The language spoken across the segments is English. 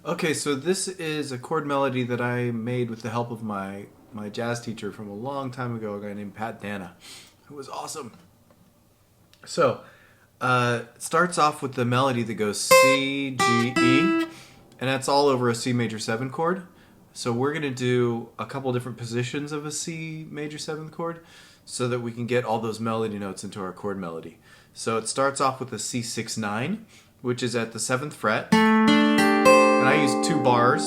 Okay, so this is a chord melody that I made with the help of my jazz teacher from a long time ago, a guy named Pat Danna, who was awesome. So, it starts off with the melody that goes C, G, E, and that's all over a C major 7 chord. So we're going to do a couple different positions of a C major 7th chord so that we can get all those melody notes into our chord melody. So it starts off with a C6-9, which is at the 7th fret. And I use 2 bars,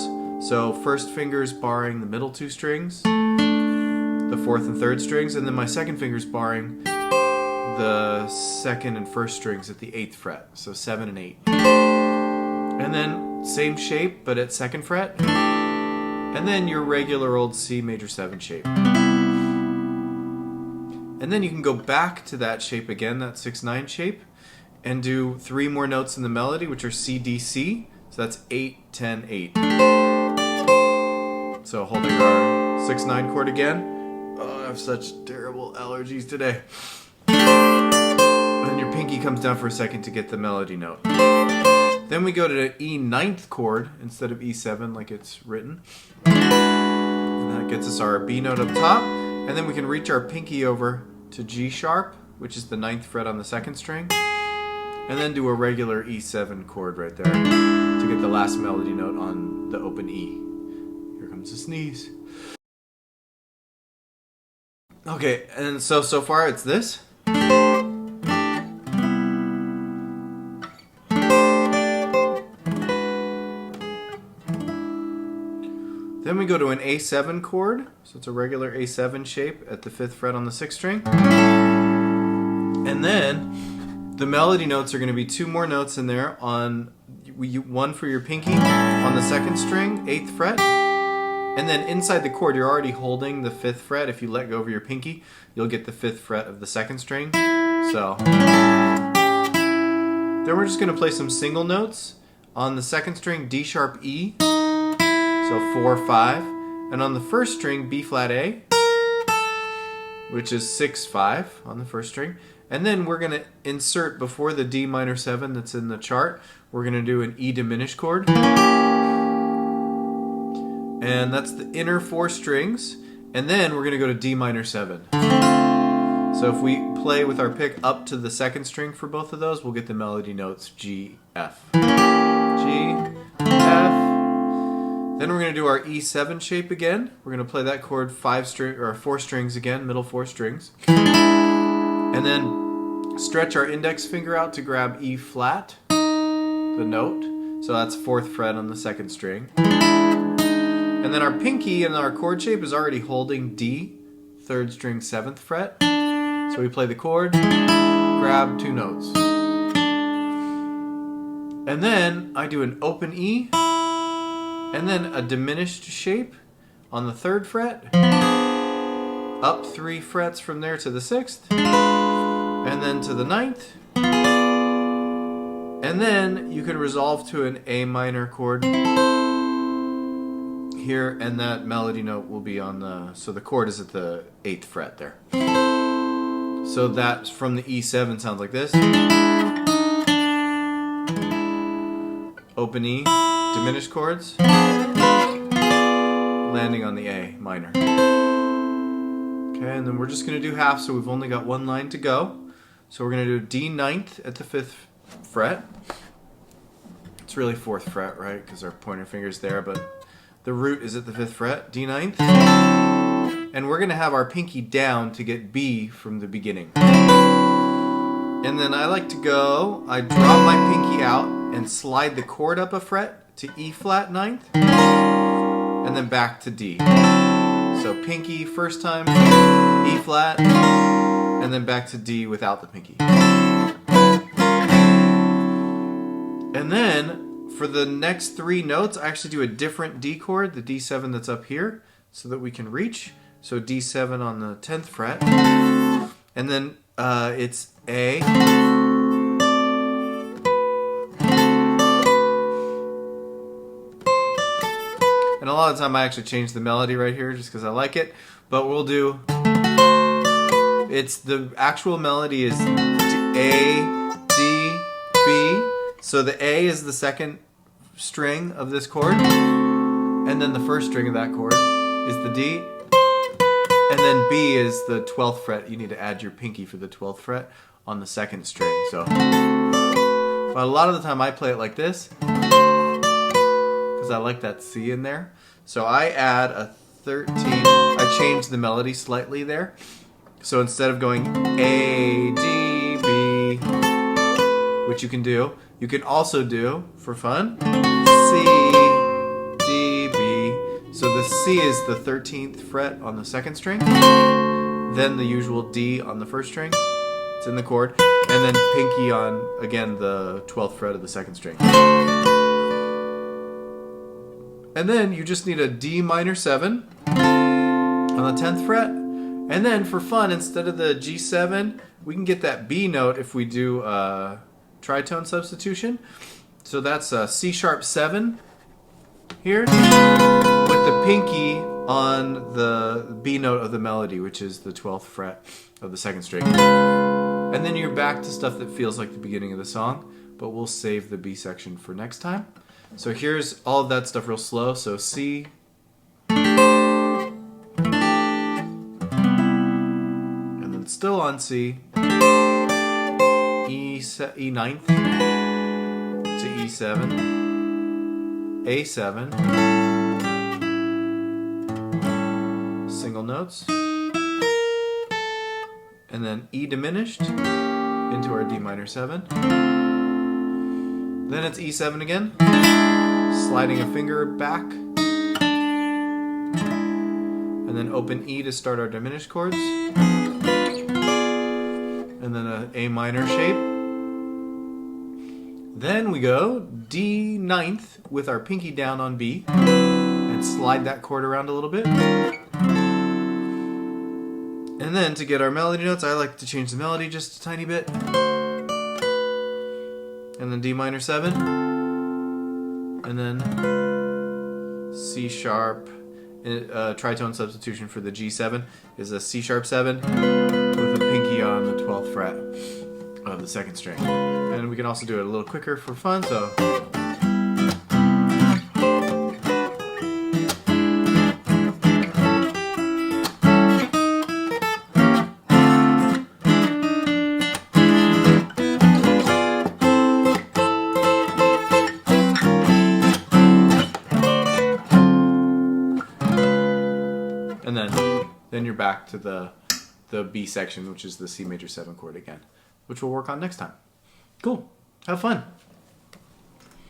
so first finger's barring the middle 2 strings, the 4th and 3rd strings, and then my second finger's barring the 2nd and 1st strings at the 8th fret, so 7 and 8. And then same shape, but at 2nd fret, and then your regular old C major 7 shape. And then you can go back to that shape again, that 6-9 shape, and do 3 more notes in the melody, which are C, D, C. So that's 8, 10, 8. So holding our 6-9 chord again. Oh, I have such terrible allergies today. And your pinky comes down for a second to get the melody note. Then we go to the E 9th chord instead of E7 like it's written. And that gets us our B note up top. And then we can reach our pinky over to G sharp, which is the 9th fret on the 2nd string. And then do a regular E7 chord right there to get the last melody note on the open E. Here comes the sneeze. Okay, and so far it's this. Then we go to an A7 chord, so it's a regular A7 shape at the 5th fret on the 6th string. And then the melody notes are going to be 2 more notes in there, on one for your pinky on the 2nd string, 8th fret, and then inside the chord you're already holding the 5th fret. If you let go of your pinky, you'll get the 5th fret of the 2nd string. So then we're just going to play some single notes on the 2nd string, D sharp E, so 4, 5, and on the 1st string, B flat A, which is 6, 5 on the 1st string. And then we're going to insert before the D minor 7 that's in the chart, we're going to do an E diminished chord. And that's the inner 4 strings. And then we're going to go to D minor 7. So if we play with our pick up to the 2nd string for both of those, we'll get the melody notes G, F. G, F. Then we're going to do our E7 shape again. We're going to play that chord 4 strings again, middle 4 strings. And then stretch our index finger out to grab E flat, the note. So that's 4th fret on the 2nd string. And then our pinky in our chord shape is already holding D, 3rd string, 7th fret. So we play the chord, grab 2 notes. And then I do an open E, and then a diminished shape on the 3rd fret. Up 3 frets from there to the 6th. And then to the 9th. And then you can resolve to an A minor chord here, and that melody note will be on the, so the chord is at the 8th fret there. So that from the E7 sounds like this. Open E, diminished chords, landing on the A minor. Okay, and then we're just going to do half, so we've only got 1 line to go. So we're going to do D 9th at the 5th fret. It's really 4th fret, right? Because our pointer finger's there, but the root is at the 5th fret, D 9th. And we're going to have our pinky down to get B from the beginning. And then I like to go, I drop my pinky out and slide the chord up a fret to E flat 9th. And then back to D. So pinky first time, E flat, and then back to D without the pinky. And then for the next 3 notes, I actually do a different D chord, the D7 that's up here, so that we can reach. So D7 on the 10th fret. And then it's A. And a lot of the time I actually change the melody right here just because I like it. But we'll do, it's the actual melody is A, D, B. So the A is the second string of this chord, and then the first string of that chord is the D, and then B is the 12th fret. You need to add your pinky for the 12th fret on the second string. So, but a lot of the time I play it like this because I like that C in there. So I add a 13. I change the melody slightly there. So instead of going A, D, B, which you can do, you can also do, for fun, C, D, B. So the C is the 13th fret on the second string, then the usual D on the first string, it's in the chord, and then pinky on, again, the 12th fret of the second string. And then you just need a D minor 7 on the 10th fret. And then for fun, instead of the G7, we can get that B note if we do tritone substitution. So that's a C sharp 7 here with the pinky on the B note of the melody, which is the 12th fret of the second string. And then you're back to stuff that feels like the beginning of the song, but we'll save the B section for next time. So here's all of that stuff real slow. So C, and then still on C, E ninth to E7, A7, single notes, and then E diminished into our D minor 7. Then it's E7 again, sliding a finger back, and then open E to start our diminished chords, and then an A minor shape. Then we go D ninth with our pinky down on B, and slide that chord around a little bit. And then to get our melody notes, I like to change the melody just a tiny bit. And then D minor 7, and then C sharp. Tritone substitution for the G7 is a C sharp 7 with a pinky on the 12th fret of the second string. And we can also do it a little quicker for fun. So. And then you're back to the B section, which is the C major 7 chord again, which we'll work on next time. Cool. Have fun.